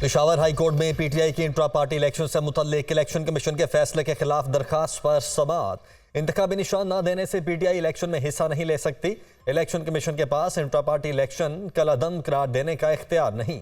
Peshawar high court में PTI की intra party election से मुतल्लिक इलेक्शन कमीशन के फैसले के खिलाफ दरखास्त पर समाअत। इंतखाबी निशान न देने से पीटीआई इलेक्शन में हिस्सा नहीं ले सकती। इलेक्शन कमीशन के पास इंट्रा पार्टी इलेक्शन कलअदम करार देने का इख्तियार नहीं।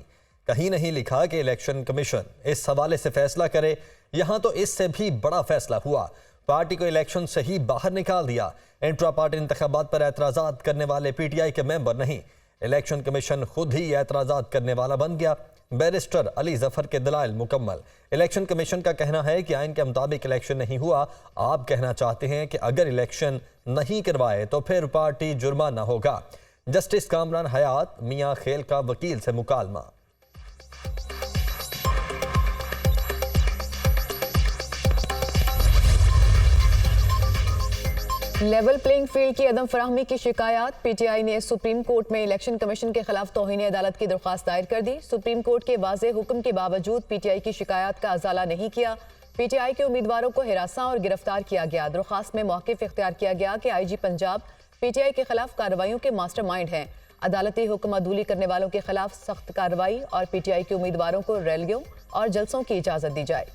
कहीं नहीं लिखा कि इलेक्शन कमीशन इस हवाले से फैसला करे। यहाँ तो इससे भी बड़ा फैसला हुआ, पार्टी को इलेक्शन से ही बाहर निकाल दिया। इंट्रा पार्टी इंतखाबात पर एतराज़ात करने वाले पीटीआई के मेंबर नहीं, इलेक्शन कमीशन खुद ही एतराज़ात करने वाला बन गया। बैरिस्टर अली जफर के दलाइल मुकम्मल। इलेक्शन कमीशन का कहना है कि आइन के मुताबिक इलेक्शन नहीं हुआ। आप कहना चाहते हैं कि अगर इलेक्शन नहीं करवाए तो फिर पार्टी जुर्माना होगा। जस्टिस कामरान हयात मियां खेल का वकील से मुकालमा। लेवल प्लेइंग फील्ड की अदम फराहमी की शिकायत। पीटीआई ने सुप्रीम कोर्ट में इलेक्शन कमीशन के खिलाफ तौहीन अदालत की दरख्वास्त दायर कर दी। सुप्रीम कोर्ट के वाज़ेह हुक्म के बावजूद पीटीआई की शिकायत का अजाला नहीं किया। पीटीआई के उम्मीदवारों को हिरासा और गिरफ्तार किया गया। दरख्वास्त में मौक़िफ़ इख्तियार किया गया कि आईजी पंजाब पीटीआई के खिलाफ कार्रवाइयों के मास्टरमाइंड हैं। अदालती हुक्म अदूली करने वालों के खिलाफ सख्त कार्रवाई और पीटीआई के उम्मीदवारों को रैलियों और जलसों की इजाज़त दी जाए।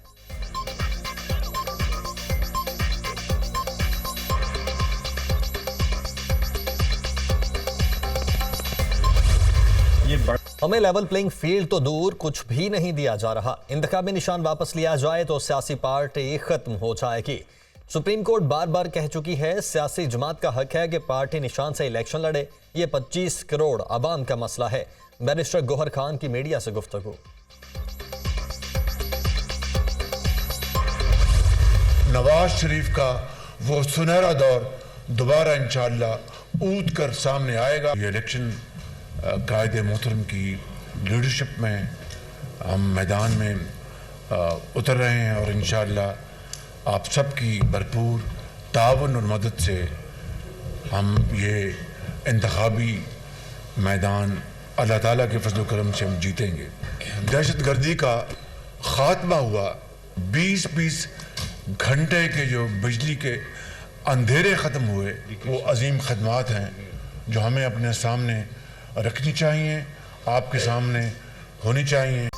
हमें लेवल प्लेइंग फील्ड तो दूर कुछ भी नहीं दिया जा रहा। इंतखाबी निशान वापस लिया जाए तो सियासी पार्टी खत्म हो जाएगी। सुप्रीम कोर्ट बार बार कह चुकी है, सियासी जमात का हक है कि पार्टी निशान से इलेक्शन लड़े। ये 25 करोड़ आवाम का मसला है। बैरिस्टर गौहर खान की मीडिया से गुफ्तगू। नवाज शरीफ का वो सुनहरा दौर दोबारा इंशाअल्लाह ऊद कर सामने आएगा। ये इलेक्शन कायदे मोहतरम की लीडरशिप में हम मैदान में उतर रहे हैं और इंशाअल्लाह आप सबकी भरपूर तावन और मदद से हम ये इंतखाबी मैदान अल्लाह ताला के फजल करम से हम जीतेंगे। दहशतगर्दी का ख़ात्मा हुआ। 20-20 घंटे के जो बिजली के अंधेरे ख़त्म हुए, वो अजीम खदमात हैं जो हमें अपने सामने रखनी चाहिए, आपके सामने होनी चाहिए।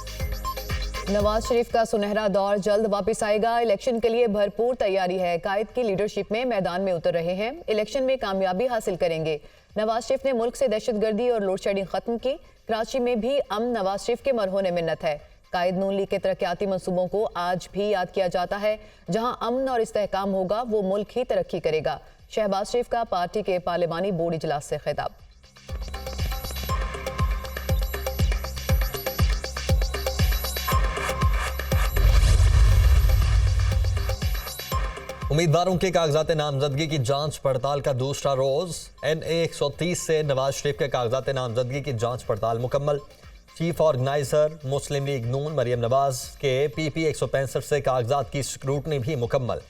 नवाज शरीफ का सुनहरा दौर जल्द वापस आएगा। इलेक्शन के लिए भरपूर तैयारी है। कायद की लीडरशिप में मैदान में उतर रहे हैं। इलेक्शन में कामयाबी हासिल करेंगे। नवाज शरीफ ने मुल्क से दहशतगर्दी और लोड शेडिंग खत्म की। कराची में भी अमन नवाज शरीफ के मरहून मिन्नत है। कायद नून लीग के तरक्याती मंसूबों को आज भी याद किया जाता है। जहां अमन और इस्तेहकाम होगा वो मुल्क ही तरक्की करेगा। शहबाज शरीफ का पार्टी के पार्लिमानी बोर्ड इजलास से खिताब। उम्मीदवारों के कागजात नामजदगी की जांच पड़ताल का दूसरा रोज। NA 130 से नवाज शरीफ के कागजात नामजदगी की जांच पड़ताल मुकम्मल। चीफ ऑर्गेनाइजर मुस्लिम लीग नून मरियम नवाज के PP 165 से कागजात की स्क्रूटनी भी मुकम्मल।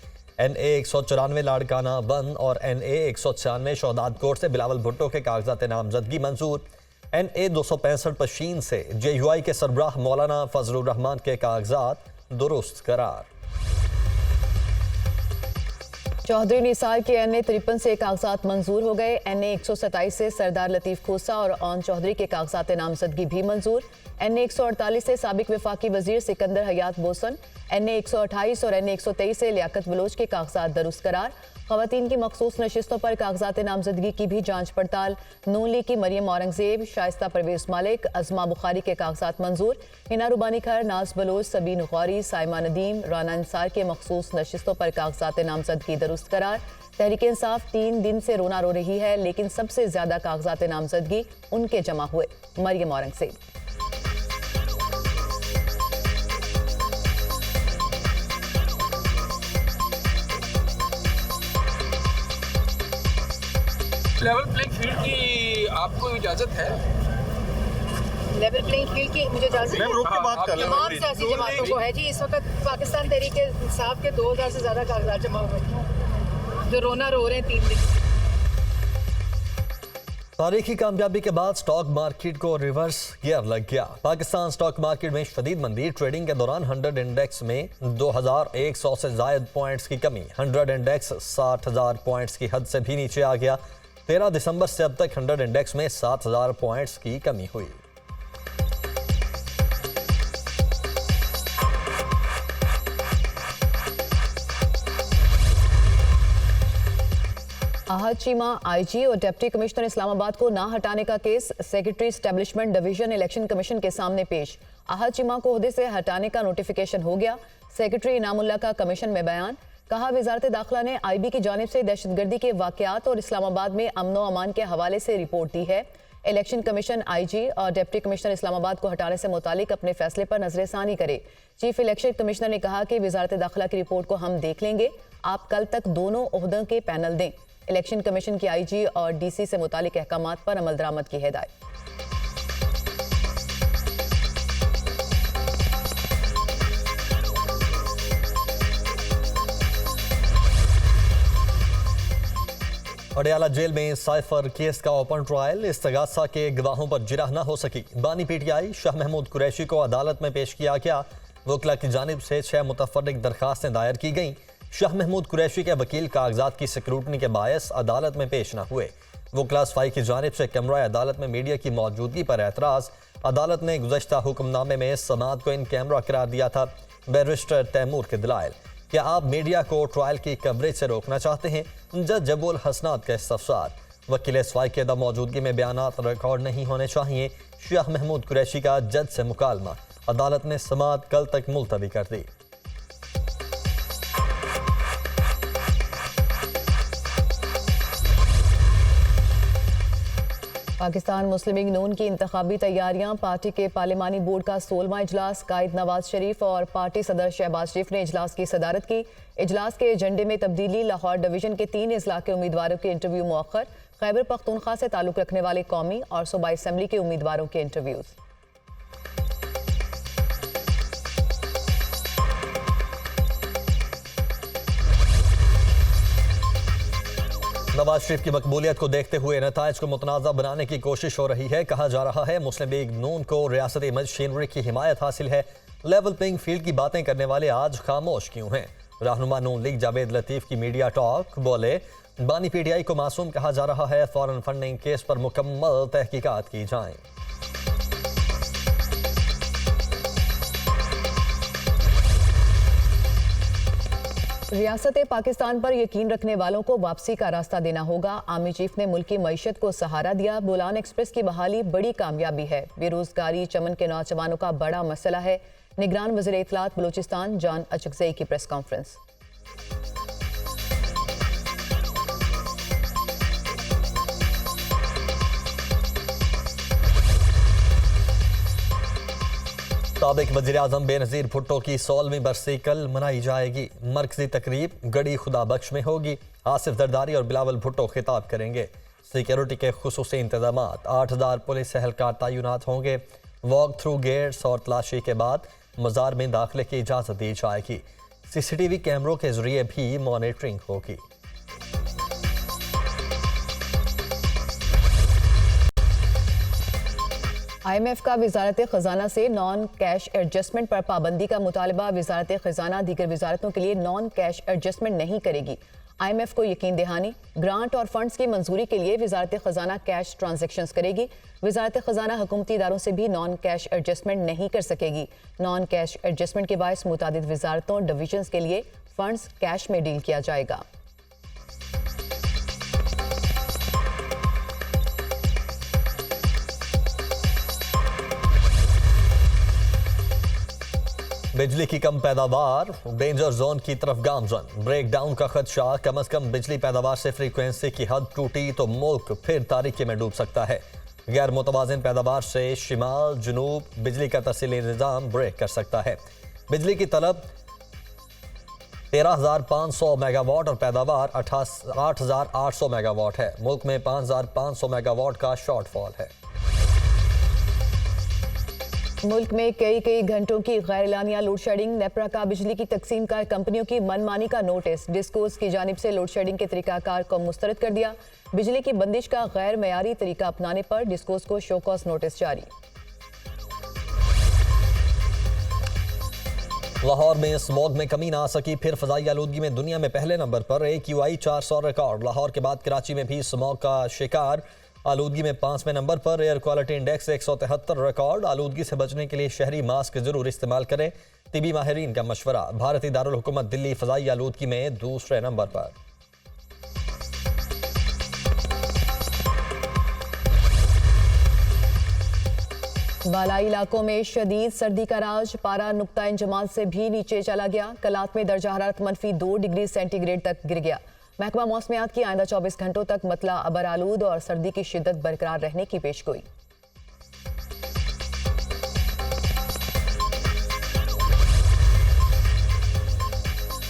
NA 194 लाड़काना 1 और NA 196 शोहदाद कोर्ट से बिलावल भुट्टो के कागजात नामजदगी मंजूर। NA 265 पशीन से JUI के सरबराह मौलाना फजलुर रहमान के कागजात दुरुस्त करार। चौधरी निसार के NA 53 से कागजात मंजूर हो गए। NA 127 से सरदार लतीफ खोसा और ओन चौधरी के कागजात नामजदगी भी मंजूर। NA 148 से साबिक वफाकी वजीर सिकंदर हयात बोसन। NA 128 और NA 123 से लियाकत बलोच के कागजात दुरुस्त करार। ख़वातीन की मखसूस नशिस्तों पर कागजात नामजदगी की भी जांच पड़ताल। नून लीग की मरियम औरंगजेब, शाइस्ता परवेज मालिक, अजमा बुखारी के कागजात मंजूर। हिना रुबानी खर, नाज बलोच, सबीन गौरी, साइमा नदीम, राना अंसार के मखसूस नशिस्तों पर कागजात नामजदगी दुरुस्त करार। तहरीक इंसाफ 3 दिन से रोना रो रही है, लेकिन सबसे ज्यादा कागजात नामजदगी उनके जमा हुए। Maryam Aurangzeb. Level playing field की आपको इजाजत है? लेवल प्लेइंग फील्ड की मुझे इजाजत है। तमाम सियासी जमातों को है जी। इस वक्त पाकिस्तान तहरीक इंसाफ के 2000 से ज्यादा कागजात जमा हुए हैं जो रोना रो रहे हैं 3 दिन। तारीखी कामयाबी के बाद स्टॉक मार्केट को रिवर्स गियर लग गया। पाकिस्तान स्टॉक मार्केट में शदीद मंदी। ट्रेडिंग के दौरान 100 इंडेक्स में 2100 से जायद पॉइंट्स की कमी। 100 इंडेक्स 60,000 पॉइंट्स की हद से भी नीचे आ गया। 13 दिसंबर से अब तक 100 इंडेक्स में 7,000 पॉइंट्स की कमी हुई। आहत चीमा आईजी और डिप्टी कमिश्नर इस्लामाबाद को ना हटाने का case secretary establishment division election commission के सामने पेश। आहत चीमा को ओहदे से हटाने का नोटिफिकेशन हो गया। सेक्रेटरी इनामुल्लाह का कमीशन में बयान। कहा, वजारत दाखिला ने IB की जानिब से दहशतगर्दी के वाकयात और इस्लामाबाद में अमन व अमान के हवाले से रिपोर्ट दी है। इलेक्शन कमीशन IG और डिप्टी कमिश्नर इस्लामाबाद को हटाने से मुतालिक अपने फैसले पर नजरसानी करे। चीफ इलेक्शन कमिश्नर ने कहा कि वजारत दाखिला की रिपोर्ट को हम देख लेंगे, आप कल तक दोनों ओहदों के पैनल दें। इलेक्शन कमीशन की IG और DC से मुतालिक अहकामात पर अमल दरामद की हिदायत। अडयाला जेल में साइफर केस का ओपन ट्रायल। इस्तगासा के गवाहों पर जिरह न हो सकी। बानी PTI शाह महमूद कुरैशी को अदालत में पेश किया गया। वकला की जानिब से 6 मुतफर्रिक दरखास्तें दायर की गईं। शाह महमूद कुरैशी के वकील कागजात की स्क्रूटनी के बायस अदालत में पेश न हुए। वकला सफाई की जानिब से कैमरा अदालत में मीडिया की मौजूदगी पर एतराज़। अदालत ने गुज़श्ता हुक्मनामे में समाअत को इन कैमरा करार दिया था। बैरिस्टर तैमूर के दलाइल। क्या आप मीडिया को ट्रायल की कवरेज से रोकना चाहते हैं? जज जबुल हसनात का इस्तफसार। वकील सफाई के मौजूदगी में बयानात रिकॉर्ड नहीं होने चाहिए। शाह महमूद कुरैशी का जज से मुकालमा। अदालत ने समाअत कल तक मुलतवी कर दी। पाकिस्तान मुस्लिम लीग नून की इंतखाबी तैयारियां। पार्टी के पार्लिमानी बोर्ड का 16वां इजलास। कायद नवाज शरीफ और पार्टी सदर शहबाज शरीफ ने इजलास की सदारत की। इजलास के एजेंडे में तब्दीली। लाहौर डिवीजन के 3 अजला के उम्मीदवारों के इंटरव्यू मौखर। खैबर पख्तूनख्वा से ताल्लुक रखने वाले कौमी और सूबाई असम्बली के उम्मीदवारों के इंटरव्यूज। नवाज शरीफ की मकबूलियत को देखते हुए नताइज को मुतनाज़ा बनाने की कोशिश हो रही है। कहा जा रहा है मुस्लिम लीग नून को रियासती मशीनरी की हिमायत हासिल है। लेवल प्लेइंग फील्ड की बातें करने वाले आज खामोश क्यों हैं? रहनुमा नून लीग जावेद लतीफ की मीडिया टॉक। बोले, बानी PTI को मासूम कहा जा रहा है। फॉरेन फंडिंग केस पर मुकम्मल तहकीकात की जाए। रियासत पाकिस्तान पर यकीन रखने वालों को वापसी का रास्ता देना होगा। आर्मी चीफ ने मुल्क की मईशत को सहारा दिया। बोलान एक्सप्रेस की बहाली बड़ी कामयाबी है। बेरोजगारी चमन के नौजवानों का बड़ा मसला है। निगरान वज़ीर इत्तलात बलूचिस्तान जान अचकज़ई की प्रेस कॉन्फ्रेंस। साबिक वज़ीर आज़म बेनज़ीर भुट्टो की 16वीं बरसी कल मनाई जाएगी। मरकजी तकरीब गड़ी खुदा बख्श में होगी। आसिफ जरदारी और बिलावल भुट्टो खिताब करेंगे। सिक्योरिटी के खुसूसी इंतजामात। 8000 पुलिस एहलकार तैनात होंगे। वॉक थ्रू गेट्स और तलाशी के बाद मज़ार में दाखिले की इजाज़त दी जाएगी। CCTV कैमरों के जरिए भी मॉनिटरिंग होगी। IMF का वजारत खजाना से नॉन कैश एडजस्टमेंट पर पाबंदी का मुतालबा। वजारत खजाना दीगर वजारतों के लिए नॉन कैश एडजस्टमेंट नहीं करेगी। IMF को यकीन दहानी। ग्रांट और फंड्स की मंजूरी के लिए वजारत खजाना कैश ट्रांजेक्शंस करेगी। वजारत खजाना हुकूमती इदारों से भी नॉन कैश एडजस्टमेंट नहीं कर सकेगी। नॉन कैश एडजस्टमेंट के बायस मुतादिद वजारतों डिवीजन्स के लिए फंड्स कैश में डील किया जाएगा। बिजली की कम पैदावार डेंजर जोन की तरफ गामजन। ब्रेक डाउन का खदशा। कम अज कम बिजली पैदावार से फ्रीक्वेंसी की हद टूटी तो मुल्क फिर तारीकी में डूब सकता है। गैर मुतवाजिन पैदावार से शिमाल जनूब बिजली का तरसीली निज़ाम ब्रेक कर सकता है। बिजली की तलब 13,500 मेगावाट और पैदावार 8,800 मेगावाट है। मुल्क में 5,500 मेगावाट का शॉर्टफॉल है। मुल्क में कई घंटों की गैर एलानिया लोड शेडिंग। नेपरा का बिजली की तकसीम कार कंपनियों की मनमानी का नोटिस। डिस्कोस की जानिब से लोड शेडिंग के तरीकाकार को मुस्तरद कर दिया। बिजली की बंदिश का गैर मयारी तरीका अपनाने पर डिस्कोस को शो कॉज नोटिस जारी। लाहौर में स्मॉग में कमी ना आ सकी। फिर फजाई आलूदगी में दुनिया में पहले नंबर पर। AQI 400 record. लाहौर के बाद कराची में भी स्मॉग का शिकार। आलूदगी में 5वें नंबर पर। Air quality index 173 record. आलूदगी से बचने के लिए शहरी मास्क जरूर इस्तेमाल करें। तिबी माहिरीन का मशवरा। भारतीय दारुल हुकूमत दिल्ली फजाई आलूदगी में दूसरे नंबर पर। बालाई इलाकों में शदीद सर्दी का राज, पारा नुक्ता इंजमात से भी नीचे चला गया। कलात में दर्जा हरारत -2 डिग्री सेंटीग्रेड तक गिर गया। महकमा मौसमियात की आइंदा 24 घंटों तक मतला अबर आलूद और सर्दी की शिद्दत बरकरार रहने की पेशगोई।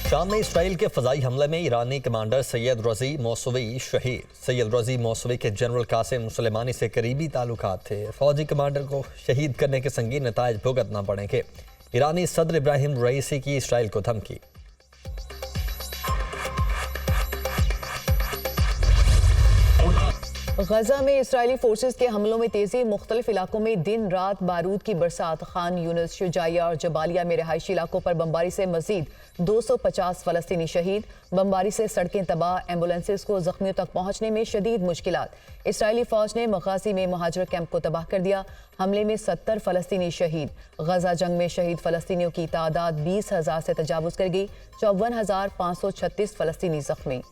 शाम में इसराइल के फजाई हमले में ईरानी कमांडर सैयद रजी मौसवी शहीद। सैयद रजी मौसवी के जनरल कासिम सुलेमानी से करीबी ताल्लुकात थे। फौजी कमांडर को शहीद करने के संगीन नतायज भुगतना पड़ेंगे। ईरानी सदर इब्राहिम रईसी की इसराइल को धमकी। गजा में इसराइली फोर्सेस के हमलों में तेजी, मुख्तलिफ इलाकों में दिन रात बारूद की बरसात। खान यूनिस, शुजाइया और जबालिया में रिहायशी इलाकों पर बमबारी से मजीद 250 फलस्तीनी शहीद। बमबारी से सड़कें तबाह, एम्बुलेंसेस को जख्मियों तक पहुंचने में शदीद मुश्किलात। इसराइली फौज ने मगाजी में महाजर कैंप को तबाह कर दिया। हमले में 70 फलस्तीनी शहीद। गजा जंग में शहीद फलस्तीनियों की तादाद 20,000 से तजावुज कर गई। 54,536 फलस्तीनी जख्मी।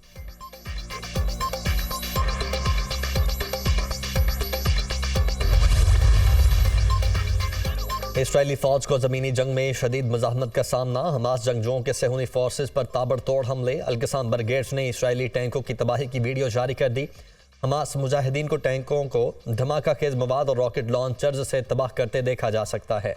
इसराइली फौज को जमीनी जंग में शदीद मुजाहमत का सामना। हमास जंगजुओं के सेहूनी फोर्सेस पर ताबड़तोड़ हमले। अल-क़साम ब्रिगेड्स ने इसराइली टैंकों की तबाही की वीडियो जारी कर दी। हमास मुजाहिदीन को टैंकों को धमाका खेज मवाद और रॉकेट लॉन्चर्स से तबाह करते देखा जा सकता है।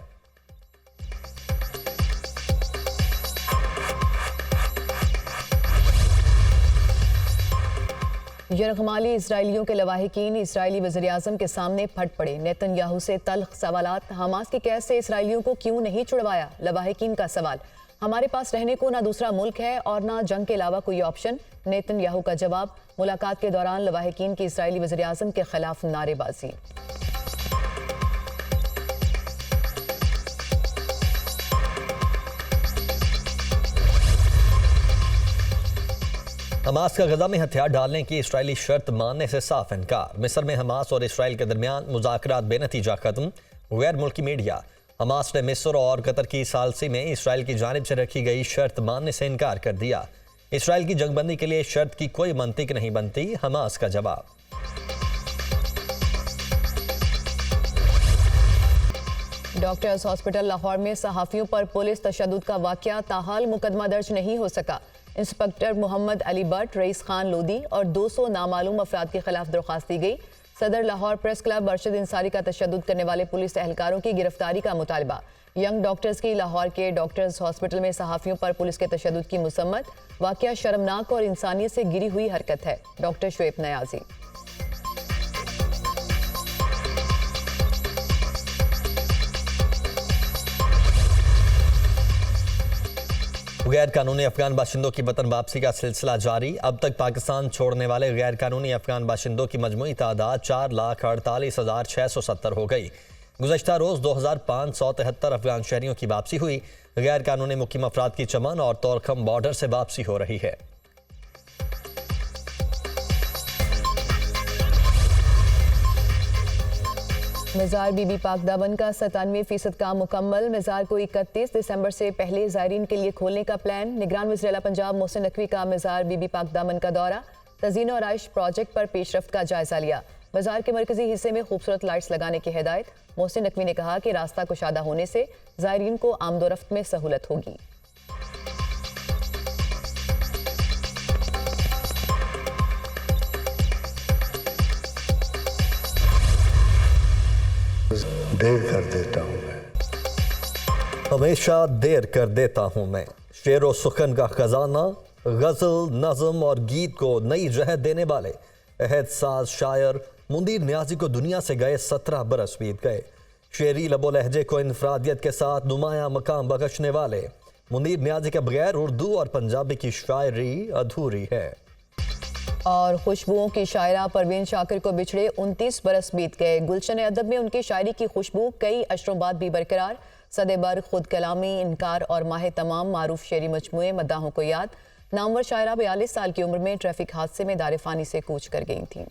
यरगमाली इसराइलियों के लवाहिकीन इसराइली वज़ीर-ए-आज़म के सामने फट पड़े। नेतन्याहू से तल्ख सवालात। हमास की कैद से इसराइलियों को क्यों नहीं छुड़वाया? लवाहिकीन का सवाल। हमारे पास रहने को ना दूसरा मुल्क है और ना जंग के अलावा कोई ऑप्शन। नेतन्याहू का जवाब। मुलाकात के दौरान लवाहिकीन की इसराइली वज़ीर-ए-आज़म के खिलाफ नारेबाजी। हमास का गजा में हथियार डालने की इसराइली शर्त मानने से साफ इनकार। मिस्र में हमास और इसराइल के दरमियान मुज़ाकरात बेनतीजा खत्म। गैर मुल्की मीडिया। हमास ने मिस्र और कतर की सालसी में इसराइल की जानिब से रखी गई शर्त मानने से इनकार कर दिया। इसराइल की जंगबंदी के लिए शर्त की कोई मंतिक नहीं बनती। हमास का जवाब। डॉक्टर्स हॉस्पिटल लाहौर में सहाफियों पर पुलिस तशद्दुद का वाकया, ताहाल मुकदमा दर्ज नहीं हो सका। इंस्पेक्टर मोहम्मद अली भट्ट, रईस खान लोदी और 200 नामालूम अफराद के खिलाफ दरख्वास्त दी गई। सदर लाहौर प्रेस क्लब अरशद इंसारी का तशद्दुद करने वाले पुलिस एहलकारों की गिरफ्तारी का मुतालबा। यंग डॉक्टर्स की लाहौर के डॉक्टर्स हॉस्पिटल में सहाफियों पर पुलिस के तशद्दुद की मुसम्मत। वाकया शर्मनाक और इंसानियत से गिरी हुई हरकत है। डॉक्टर शुएब नयाजी। गैर कानूनी अफगान बाशिंदों की वतन वापसी का सिलसिला जारी। अब तक पाकिस्तान छोड़ने वाले गैर कानूनी अफगान बाशिंदों की मजमूई तादाद 4,48,670 हो गई। गुज़श्ता रोज़ 2,573 अफगान शहरियों की वापसी हुई। गैर कानूनी मुकीम अफराद की चमन और तोरखम बॉर्डर से वापसी हो रही है। मज़ार बीबी पाक दामन का 97% काम मुकम्मल। मज़ार को 31 दिसंबर से पहले ज़ायरीन के लिए खोलने का प्लान। निगरान वज़ीर आला पंजाब मोहसिन नकवी का मज़ार बीबी पाक दामन का दौरा। तज़ीन और आइश प्रोजेक्ट पर पेशरफ्त का जायजा लिया। मज़ार के मरकजी हिस्से में खूबसूरत लाइट्स लगाने की हिदायत। मोहसिन नकवी ने कहा कि रास्ता कुशादा होने से ज़ायरीन को आमदोरफ्त में सहूलत होगी। देर कर देता हूँ मैं, हमेशा देर कर देता हूँ मैं। शेर व सुखन का खजाना, गजल, नज़म और गीत को नई जहत देने वाले अहद साज शायर मुनीर नियाजी को दुनिया से गए 17 बरस बीत गए। शेरी लबो लहजे को इनफरादियत के साथ नुमाया मकाम बख्शने वाले मुनीर नियाजी के बगैर उर्दू और पंजाबी की शायरी अधूरी है। और खुशबुओं की शायरा परवीन शाकिर को बिछड़े 29 बरस बीत गए। गुलशन अदब में उनकी शायरी की खुशबू कई अशरों बाद भी बरकरार। सदेबर, खुद कलामी, इनकार और माह तमाम मारूफ शेरी मजमूए मद्दाहों को याद। नामवर शायरा 42 साल की उम्र में ट्रैफिक हादसे में दारिफानी से कूच कर गई थी।